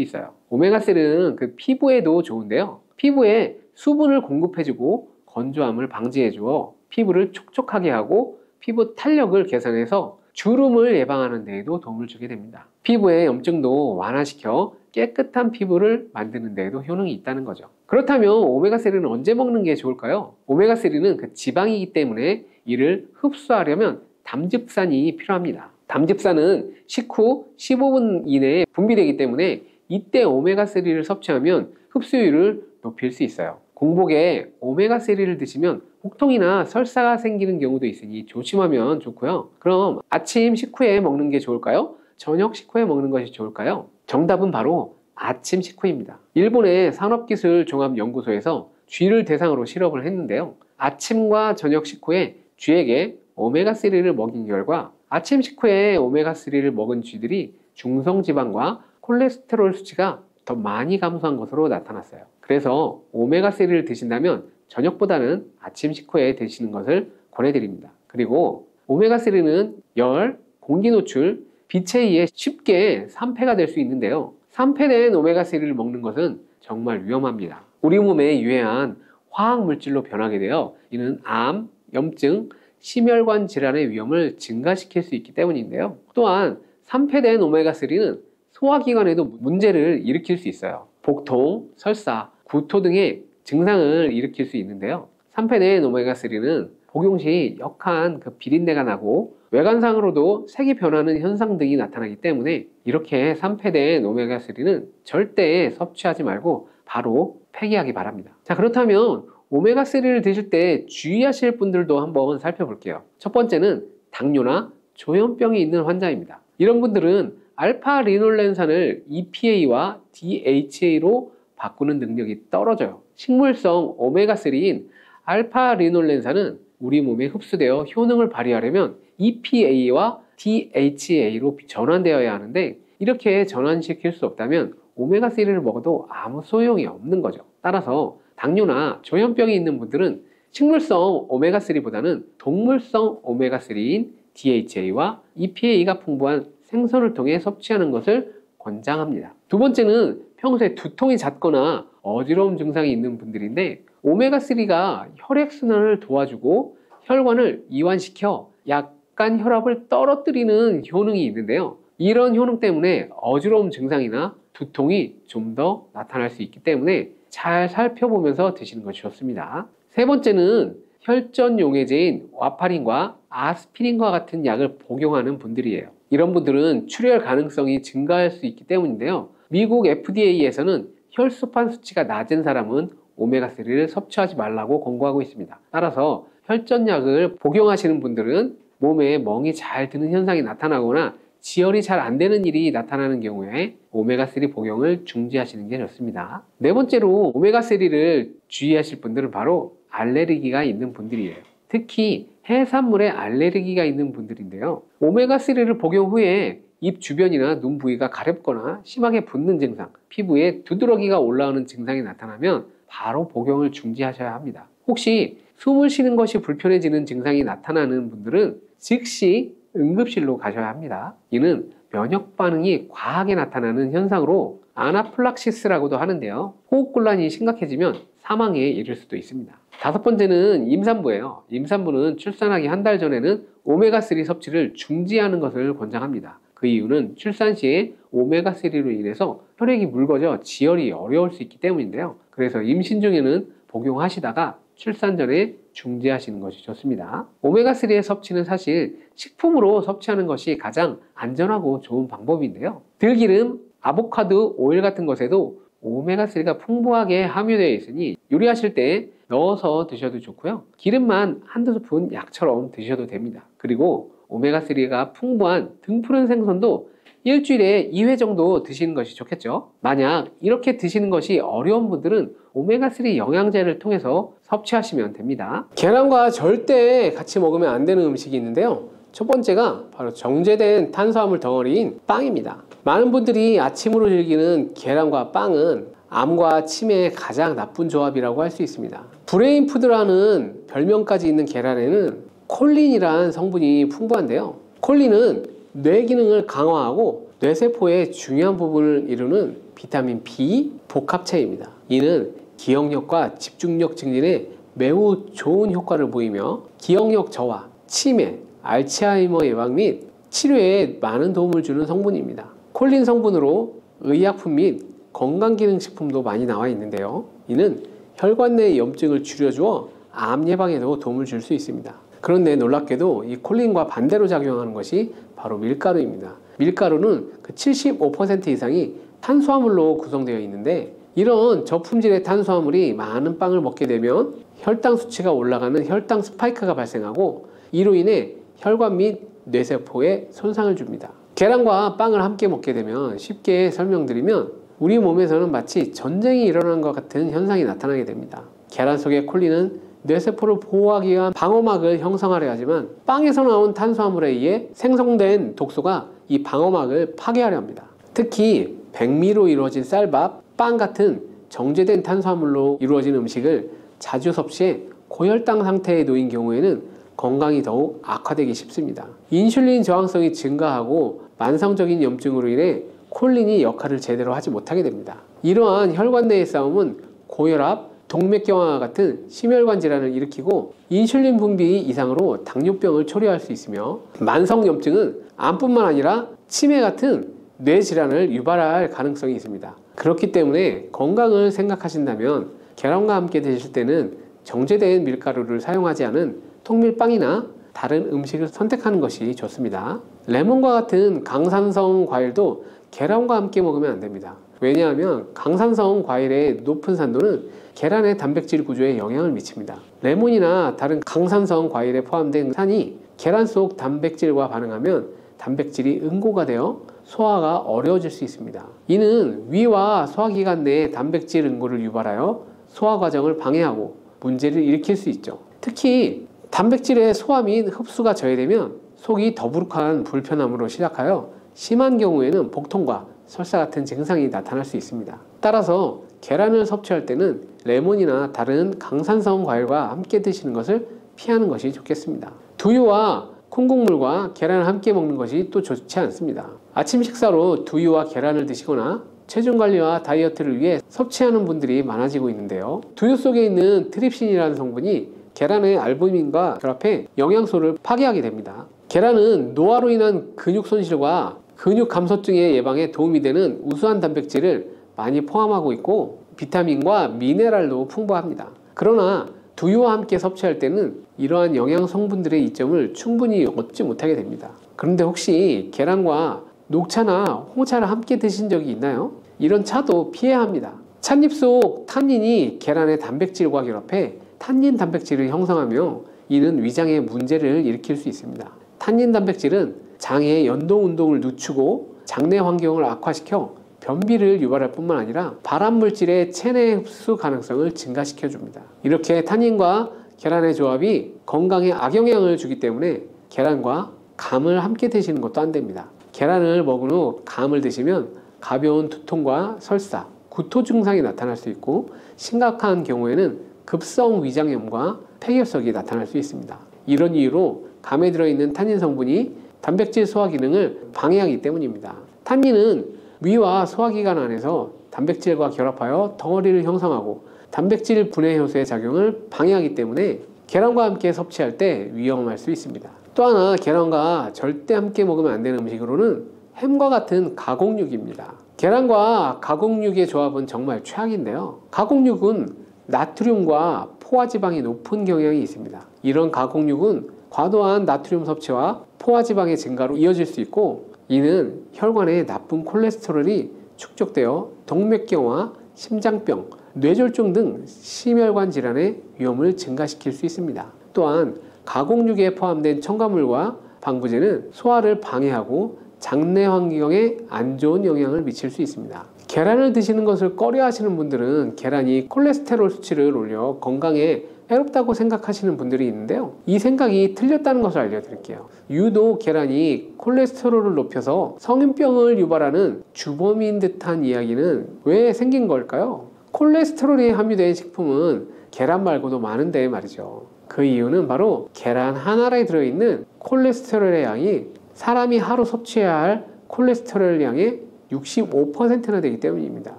있어요. 오메가3는 피부에도 좋은데요. 피부에 수분을 공급해주고 건조함을 방지해주어 피부를 촉촉하게 하고 피부 탄력을 개선해서 주름을 예방하는 데에도 도움을 주게 됩니다. 피부의 염증도 완화시켜 깨끗한 피부를 만드는 데에도 효능이 있다는 거죠. 그렇다면 오메가3는 언제 먹는 게 좋을까요? 오메가3는 지방이기 때문에 이를 흡수하려면 담즙산이 필요합니다. 담즙산은 식후 15분 이내에 분비되기 때문에 이때 오메가3를 섭취하면 흡수율을 높일 수 있어요. 공복에 오메가3를 드시면 복통이나 설사가 생기는 경우도 있으니 조심하면 좋고요. 그럼 아침 식후에 먹는 게 좋을까요? 저녁 식후에 먹는 것이 좋을까요? 정답은 바로 아침 식후입니다. 일본의 산업기술종합연구소에서 쥐를 대상으로 실험을 했는데요. 아침과 저녁 식후에 쥐에게 오메가3를 먹인 결과 아침 식후에 오메가3를 먹은 쥐들이 중성지방과 콜레스테롤 수치가 더 많이 감소한 것으로 나타났어요. 그래서 오메가3를 드신다면 저녁보다는 아침 식후에 드시는 것을 권해드립니다. 그리고 오메가3는 열, 공기 노출, 빛에 의해 쉽게 산패가 될 수 있는데요. 산패된 오메가3를 먹는 것은 정말 위험합니다. 우리 몸에 유해한 화학물질로 변하게 되어 이는 암, 염증, 심혈관 질환의 위험을 증가시킬 수 있기 때문인데요. 또한 산패된 오메가3는 소화기관에도 문제를 일으킬 수 있어요. 복통, 설사, 구토 등의 증상을 일으킬 수 있는데요. 산패된 오메가3는 복용 시 역한 비린내가 나고 외관상으로도 색이 변하는 현상 등이 나타나기 때문에 이렇게 산패된 오메가3는 절대 섭취하지 말고 바로 폐기하기 바랍니다. 자, 그렇다면 오메가3를 드실 때 주의하실 분들도 한번 살펴볼게요. 첫 번째는 당뇨나 조현병이 있는 환자입니다. 이런 분들은 알파-리놀렌산을 EPA와 DHA로 바꾸는 능력이 떨어져요. 식물성 오메가3인 알파-리놀렌산은 우리 몸에 흡수되어 효능을 발휘하려면 EPA와 DHA로 전환되어야 하는데 이렇게 전환시킬 수 없다면 오메가3를 먹어도 아무 소용이 없는 거죠. 따라서 당뇨나 조현병이 있는 분들은 식물성 오메가3보다는 동물성 오메가3인 DHA와 EPA가 풍부한 생선을 통해 섭취하는 것을 권장합니다. 두 번째는 평소에 두통이 잦거나 어지러움 증상이 있는 분들인데 오메가3가 혈액순환을 도와주고 혈관을 이완시켜 약간 혈압을 떨어뜨리는 효능이 있는데요. 이런 효능 때문에 어지러움 증상이나 두통이 좀 더 나타날 수 있기 때문에 잘 살펴보면서 드시는 것이 좋습니다. 세 번째는 혈전 용해제인 와파린과 아스피린과 같은 약을 복용하는 분들이에요. 이런 분들은 출혈 가능성이 증가할 수 있기 때문인데요. 미국 FDA에서는 혈소판 수치가 낮은 사람은 오메가3를 섭취하지 말라고 권고하고 있습니다. 따라서 혈전약을 복용하시는 분들은 몸에 멍이 잘 드는 현상이 나타나거나 지혈이 잘 안 되는 일이 나타나는 경우에 오메가3 복용을 중지하시는 게 좋습니다. 네 번째로 오메가3를 주의하실 분들은 바로 알레르기가 있는 분들이에요. 특히 해산물에 알레르기가 있는 분들인데요. 오메가3를 복용 후에 입 주변이나 눈 부위가 가렵거나 심하게 붓는 증상, 피부에 두드러기가 올라오는 증상이 나타나면 바로 복용을 중지하셔야 합니다. 혹시 숨을 쉬는 것이 불편해지는 증상이 나타나는 분들은 즉시 응급실로 가셔야 합니다. 이는 면역 반응이 과하게 나타나는 현상으로 아나플락시스라고도 하는데요. 호흡곤란이 심각해지면 사망에 이를 수도 있습니다. 다섯 번째는 임산부예요. 임산부는 출산하기 한 달 전에는 오메가3 섭취를 중지하는 것을 권장합니다. 그 이유는 출산 시에 오메가3로 인해서 혈액이 묽어져 지혈이 어려울 수 있기 때문인데요. 그래서 임신 중에는 복용하시다가 출산 전에 중지하시는 것이 좋습니다. 오메가3의 섭취는 사실 식품으로 섭취하는 것이 가장 안전하고 좋은 방법인데요. 들기름, 아보카도 오일 같은 것에도 오메가3가 풍부하게 함유되어 있으니 요리하실 때 넣어서 드셔도 좋고요. 기름만 한두 스푼 약처럼 드셔도 됩니다. 그리고 오메가3가 풍부한 등푸른 생선도 일주일에 2회 정도 드시는 것이 좋겠죠. 만약 이렇게 드시는 것이 어려운 분들은 오메가3 영양제를 통해서 섭취하시면 됩니다. 계란과 절대 같이 먹으면 안 되는 음식이 있는데요. 첫 번째가 바로 정제된 탄수화물 덩어리인 빵입니다. 많은 분들이 아침으로 즐기는 계란과 빵은 암과 치매에 가장 나쁜 조합이라고 할 수 있습니다. 브레인 푸드라는 별명까지 있는 계란에는 콜린이라는 성분이 풍부한데요. 콜린은 뇌 기능을 강화하고 뇌세포의 중요한 부분을 이루는 비타민 B 복합체입니다. 이는 기억력과 집중력 증진에 매우 좋은 효과를 보이며 기억력 저하, 치매, 알츠하이머 예방 및 치료에 많은 도움을 주는 성분입니다. 콜린 성분으로 의약품 및 건강기능식품도 많이 나와 있는데요. 이는 혈관 내 염증을 줄여주어 암 예방에도 도움을 줄 수 있습니다. 그런데 놀랍게도 이 콜린과 반대로 작용하는 것이 바로 밀가루입니다. 밀가루는 그 75% 이상이 탄수화물로 구성되어 있는데 이런 저품질의 탄수화물이 많은 빵을 먹게 되면 혈당 수치가 올라가는 혈당 스파이크가 발생하고 이로 인해 혈관 및 뇌세포에 손상을 줍니다. 계란과 빵을 함께 먹게 되면 쉽게 설명드리면 우리 몸에서는 마치 전쟁이 일어난 것 같은 현상이 나타나게 됩니다. 계란 속의 콜린은 뇌세포를 보호하기 위한 방어막을 형성하려 하지만 빵에서 나온 탄수화물에 의해 생성된 독소가 이 방어막을 파괴하려 합니다. 특히 백미로 이루어진 쌀밥, 빵 같은 정제된 탄수화물로 이루어진 음식을 자주 섭취해 고혈당 상태에 놓인 경우에는 건강이 더욱 악화되기 쉽습니다. 인슐린 저항성이 증가하고 만성적인 염증으로 인해 콜린이 역할을 제대로 하지 못하게 됩니다. 이러한 혈관 내의 싸움은 고혈압, 동맥경화 같은 심혈관 질환을 일으키고 인슐린 분비 이상으로 당뇨병을 초래할 수 있으며 만성염증은 암뿐만 아니라 치매 같은 뇌질환을 유발할 가능성이 있습니다. 그렇기 때문에 건강을 생각하신다면 계란과 함께 드실 때는 정제된 밀가루를 사용하지 않은 통밀빵이나 다른 음식을 선택하는 것이 좋습니다. 레몬과 같은 강산성 과일도 계란과 함께 먹으면 안 됩니다. 왜냐하면 강산성 과일의 높은 산도는 계란의 단백질 구조에 영향을 미칩니다. 레몬이나 다른 강산성 과일에 포함된 산이 계란 속 단백질과 반응하면 단백질이 응고가 되어 소화가 어려워질 수 있습니다. 이는 위와 소화기관 내에 단백질 응고를 유발하여 소화 과정을 방해하고 문제를 일으킬 수 있죠. 특히 단백질의 소화 및 흡수가 저해되면 속이 더부룩한 불편함으로 시작하여 심한 경우에는 복통과 설사 같은 증상이 나타날 수 있습니다. 따라서 계란을 섭취할 때는 레몬이나 다른 강산성 과일과 함께 드시는 것을 피하는 것이 좋겠습니다. 두유와 콩국물과 계란을 함께 먹는 것이 또 좋지 않습니다. 아침 식사로 두유와 계란을 드시거나 체중 관리와 다이어트를 위해 섭취하는 분들이 많아지고 있는데요. 두유 속에 있는 트립신이라는 성분이 계란의 알부민과 결합해 영양소를 파괴하게 됩니다. 계란은 노화로 인한 근육 손실과 근육 감소증의 예방에 도움이 되는 우수한 단백질을 많이 포함하고 있고 비타민과 미네랄도 풍부합니다. 그러나 두유와 함께 섭취할 때는 이러한 영양 성분들의 이점을 충분히 얻지 못하게 됩니다. 그런데 혹시 계란과 녹차나 홍차를 함께 드신 적이 있나요? 이런 차도 피해야 합니다. 찻잎 속 탄닌이 계란의 단백질과 결합해 탄닌 단백질을 형성하며 이는 위장에 문제를 일으킬 수 있습니다. 탄닌 단백질은 장의 연동 운동을 늦추고 장내 환경을 악화시켜 변비를 유발할 뿐만 아니라 발암물질의 체내 흡수 가능성을 증가시켜 줍니다. 이렇게 탄닌과 계란의 조합이 건강에 악영향을 주기 때문에 계란과 감을 함께 드시는 것도 안 됩니다. 계란을 먹은 후 감을 드시면 가벼운 두통과 설사, 구토 증상이 나타날 수 있고 심각한 경우에는 급성 위장염과 폐결석이 나타날 수 있습니다. 이런 이유로 감에 들어있는 탄닌 성분이 단백질 소화 기능을 방해하기 때문입니다. 탄닌은 위와 소화기관 안에서 단백질과 결합하여 덩어리를 형성하고 단백질 분해 효소의 작용을 방해하기 때문에 계란과 함께 섭취할 때 위험할 수 있습니다. 또 하나 계란과 절대 함께 먹으면 안 되는 음식으로는 햄과 같은 가공육입니다. 계란과 가공육의 조합은 정말 최악인데요. 가공육은 나트륨과 포화지방이 높은 경향이 있습니다. 이런 가공육은 과도한 나트륨 섭취와 포화지방의 증가로 이어질 수 있고, 이는 혈관에 나쁜 콜레스테롤이 축적되어 동맥경화, 심장병, 뇌졸중 등 심혈관 질환의 위험을 증가시킬 수 있습니다. 또한 가공육에 포함된 첨가물과 방부제는 소화를 방해하고 장내 환경에 안 좋은 영향을 미칠 수 있습니다. 계란을 드시는 것을 꺼려 하시는 분들은 계란이 콜레스테롤 수치를 올려 건강에 해롭다고 생각하시는 분들이 있는데요. 이 생각이 틀렸다는 것을 알려드릴게요. 유독 계란이 콜레스테롤을 높여서 성인병을 유발하는 주범인 듯한 이야기는 왜 생긴 걸까요? 콜레스테롤이 함유된 식품은 계란 말고도 많은데 말이죠. 그 이유는 바로 계란 하나에 들어있는 콜레스테롤의 양이 사람이 하루 섭취해야 할 콜레스테롤 양의 65%나 되기 때문입니다.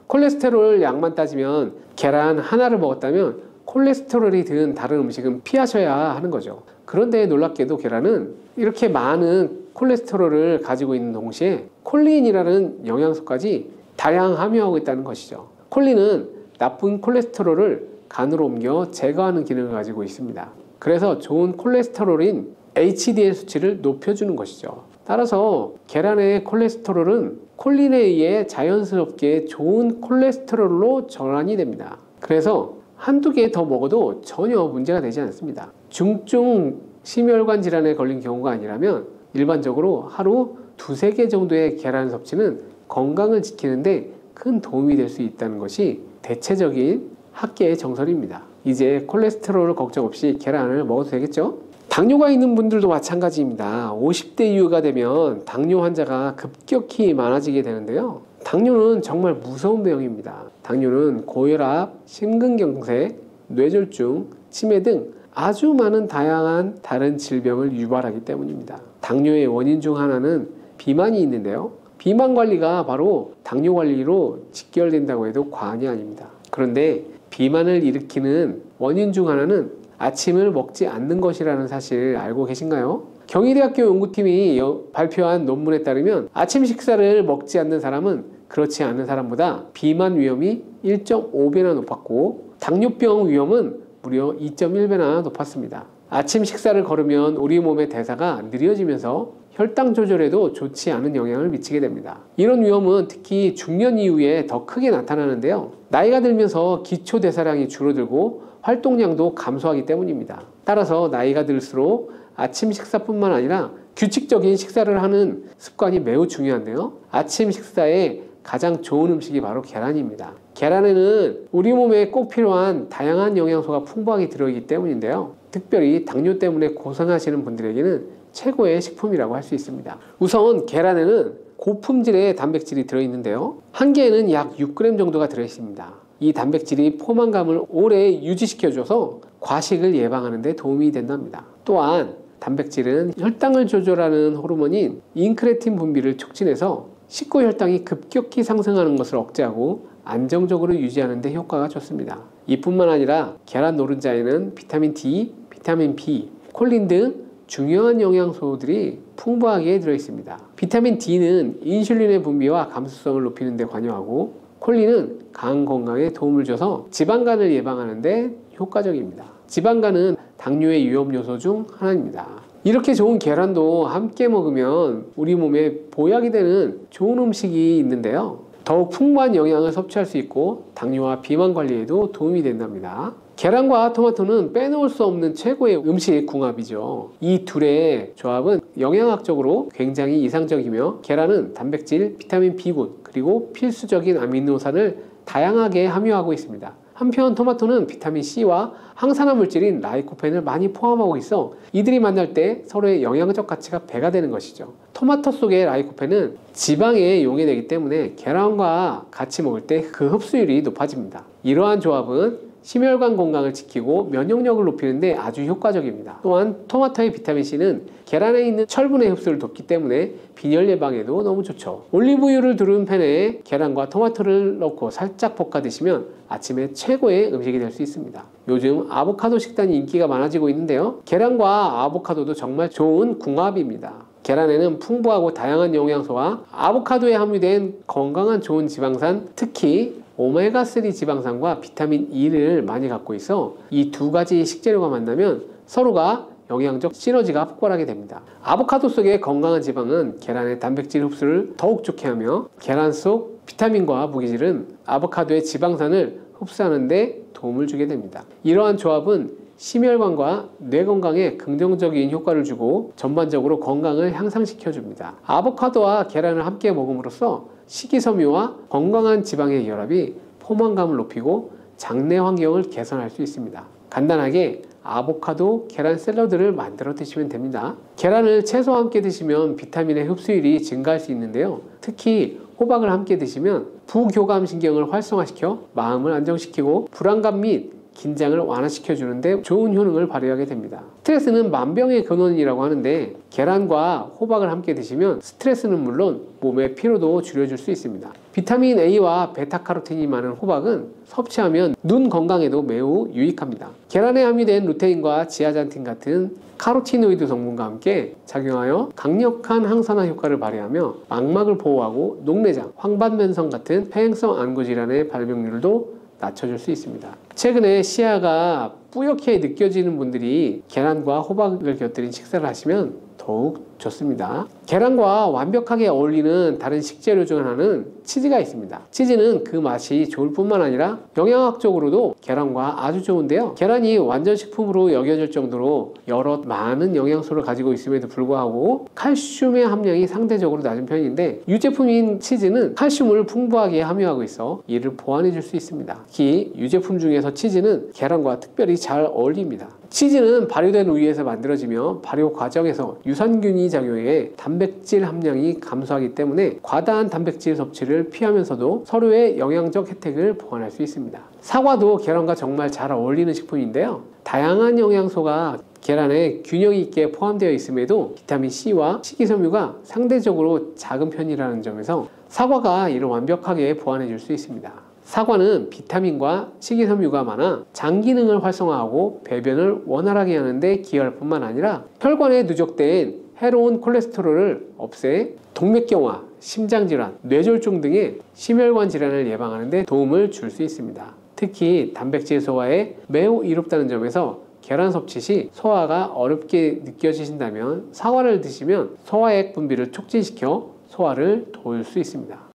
콜레스테롤 양만 따지면 계란 하나를 먹었다면 콜레스테롤이 든 다른 음식은 피하셔야 하는 거죠. 그런데 놀랍게도 계란은 이렇게 많은 콜레스테롤을 가지고 있는 동시에 콜린이라는 영양소까지 다량 함유하고 있다는 것이죠. 콜린은 나쁜 콜레스테롤을 간으로 옮겨 제거하는 기능을 가지고 있습니다. 그래서 좋은 콜레스테롤인 HDL 수치를 높여주는 것이죠. 따라서 계란의 콜레스테롤은 콜린에 의해 자연스럽게 좋은 콜레스테롤로 전환이 됩니다. 그래서 한두 개 더 먹어도 전혀 문제가 되지 않습니다. 중증 심혈관 질환에 걸린 경우가 아니라면 일반적으로 하루 두세 개 정도의 계란 섭취는 건강을 지키는데 큰 도움이 될 수 있다는 것이 대체적인 학계의 정설입니다. 이제 콜레스테롤 걱정 없이 계란을 먹어도 되겠죠? 당뇨가 있는 분들도 마찬가지입니다. 50대 이후가 되면 당뇨 환자가 급격히 많아지게 되는데요. 당뇨는 정말 무서운 병입니다. 당뇨는 고혈압, 심근경색, 뇌졸중, 치매 등 아주 많은 다양한 다른 질병을 유발하기 때문입니다. 당뇨의 원인 중 하나는 비만이 있는데요. 비만 관리가 바로 당뇨 관리로 직결된다고 해도 과언이 아닙니다. 그런데 비만을 일으키는 원인 중 하나는 아침을 먹지 않는 것이라는 사실 알고 계신가요? 경희대학교 연구팀이 발표한 논문에 따르면 아침 식사를 먹지 않는 사람은 그렇지 않은 사람보다 비만 위험이 1.5배나 높았고 당뇨병 위험은 무려 2.1배나 높았습니다. 아침 식사를 거르면 우리 몸의 대사가 느려지면서 혈당 조절에도 좋지 않은 영향을 미치게 됩니다. 이런 위험은 특히 중년 이후에 더 크게 나타나는데요. 나이가 들면서 기초 대사량이 줄어들고 활동량도 감소하기 때문입니다. 따라서 나이가 들수록 아침 식사뿐만 아니라 규칙적인 식사를 하는 습관이 매우 중요한데요. 아침 식사에 가장 좋은 음식이 바로 계란입니다. 계란에는 우리 몸에 꼭 필요한 다양한 영양소가 풍부하게 들어있기 때문인데요. 특별히 당뇨 때문에 고생하시는 분들에게는 최고의 식품이라고 할 수 있습니다. 우선 계란에는 고품질의 단백질이 들어있는데요. 한 개에는 약 6g 정도가 들어있습니다. 이 단백질이 포만감을 오래 유지시켜줘서 과식을 예방하는 데 도움이 된답니다. 또한 단백질은 혈당을 조절하는 호르몬인 인크레틴 분비를 촉진해서 식후 혈당이 급격히 상승하는 것을 억제하고 안정적으로 유지하는 데 효과가 좋습니다. 이뿐만 아니라 계란 노른자에는 비타민 D, 비타민 B, 콜린 등 중요한 영양소들이 풍부하게 들어있습니다. 비타민 D는 인슐린의 분비와 감수성을 높이는 데 관여하고 콜린은 간 건강에 도움을 줘서 지방간을 예방하는 데 효과적입니다. 지방간은 당뇨의 위험 요소 중 하나입니다. 이렇게 좋은 계란도 함께 먹으면 우리 몸에 보약이 되는 좋은 음식이 있는데요. 더욱 풍부한 영양을 섭취할 수 있고 당뇨와 비만 관리에도 도움이 된답니다. 계란과 토마토는 빼놓을 수 없는 최고의 음식 궁합이죠. 이 둘의 조합은 영양학적으로 굉장히 이상적이며 계란은 단백질, 비타민 B군, 그리고 필수적인 아미노산을 다양하게 함유하고 있습니다. 한편 토마토는 비타민 C와 항산화 물질인 라이코펜을 많이 포함하고 있어 이들이 만날 때 서로의 영양적 가치가 배가 되는 것이죠. 토마토 속의 라이코펜은 지방에 용해되기 때문에 계란과 같이 먹을 때 그 흡수율이 높아집니다. 이러한 조합은 심혈관 건강을 지키고 면역력을 높이는 데 아주 효과적입니다. 또한 토마토의 비타민C는 계란에 있는 철분의 흡수를 돕기 때문에 빈혈 예방에도 너무 좋죠. 올리브유를 두른 팬에 계란과 토마토를 넣고 살짝 볶아 드시면 아침에 최고의 음식이 될 수 있습니다. 요즘 아보카도 식단이 인기가 많아지고 있는데요. 계란과 아보카도도 정말 좋은 궁합입니다. 계란에는 풍부하고 다양한 영양소와 아보카도에 함유된 건강한 좋은 지방산, 특히 오메가3 지방산과 비타민 E를 많이 갖고 있어 이 두 가지 식재료가 만나면 서로가 영양적 시너지가 폭발하게 됩니다. 아보카도 속의 건강한 지방은 계란의 단백질 흡수를 더욱 좋게 하며 계란 속 비타민과 무기질은 아보카도의 지방산을 흡수하는 데 도움을 주게 됩니다. 이러한 조합은 심혈관과 뇌 건강에 긍정적인 효과를 주고 전반적으로 건강을 향상시켜 줍니다. 아보카도와 계란을 함께 먹음으로써 식이섬유와 건강한 지방의 결합이 포만감을 높이고 장내 환경을 개선할 수 있습니다. 간단하게 아보카도 계란 샐러드를 만들어 드시면 됩니다. 계란을 채소와 함께 드시면 비타민의 흡수율이 증가할 수 있는데요. 특히 호박을 함께 드시면 부교감 신경을 활성화시켜 마음을 안정시키고 불안감 및 긴장을 완화시켜 주는데 좋은 효능을 발휘하게 됩니다. 스트레스는 만병의 근원이라고 하는데 계란과 호박을 함께 드시면 스트레스는 물론 몸의 피로도 줄여줄 수 있습니다. 비타민 A와 베타카로틴이 많은 호박은 섭취하면 눈 건강에도 매우 유익합니다. 계란에 함유된 루테인과 지아잔틴 같은 카로티노이드 성분과 함께 작용하여 강력한 항산화 효과를 발휘하며 망막을 보호하고 녹내장, 황반변성 같은 폐행성 안구 질환의 발병률도 낮춰줄 수 있습니다. 최근에 시야가 뿌옇게 느껴지는 분들이 계란과 호박을 곁들인 식사를 하시면 더욱 좋습니다. 계란과 완벽하게 어울리는 다른 식재료 중 하나는 치즈가 있습니다. 치즈는 그 맛이 좋을 뿐만 아니라 영양학적으로도 계란과 아주 좋은데요. 계란이 완전 식품으로 여겨질 정도로 여러 많은 영양소를 가지고 있음에도 불구하고 칼슘의 함량이 상대적으로 낮은 편인데 유제품인 치즈는 칼슘을 풍부하게 함유하고 있어 이를 보완해 줄 수 있습니다. 특히 유제품 중에서 치즈는 계란과 특별히 잘 어울립니다. 치즈는 발효된 우유에서 만들어지며 발효 과정에서 유산균이 작용해 단백질 함량이 감소하기 때문에 과다한 단백질 섭취를 피하면서도 서로의 영양적 혜택을 보완할 수 있습니다. 사과도 계란과 정말 잘 어울리는 식품인데요. 다양한 영양소가 계란에 균형 있게 포함되어 있음에도 비타민 C와 식이섬유가 상대적으로 작은 편이라는 점에서 사과가 이를 완벽하게 보완해 줄 수 있습니다. 사과는 비타민과 식이섬유가 많아 장 기능을 활성화하고 배변을 원활하게 하는데 기여할 뿐만 아니라 혈관에 누적된 해로운 콜레스테롤을 없애 동맥경화, 심장질환, 뇌졸중 등의 심혈관 질환을 예방하는 데 도움을 줄 수 있습니다. 특히 단백질 소화에 매우 이롭다는 점에서 계란 섭취 시 소화가 어렵게 느껴지신다면 사과를 드시면 소화액 분비를 촉진시켜 소화를 도울 수 있습니다.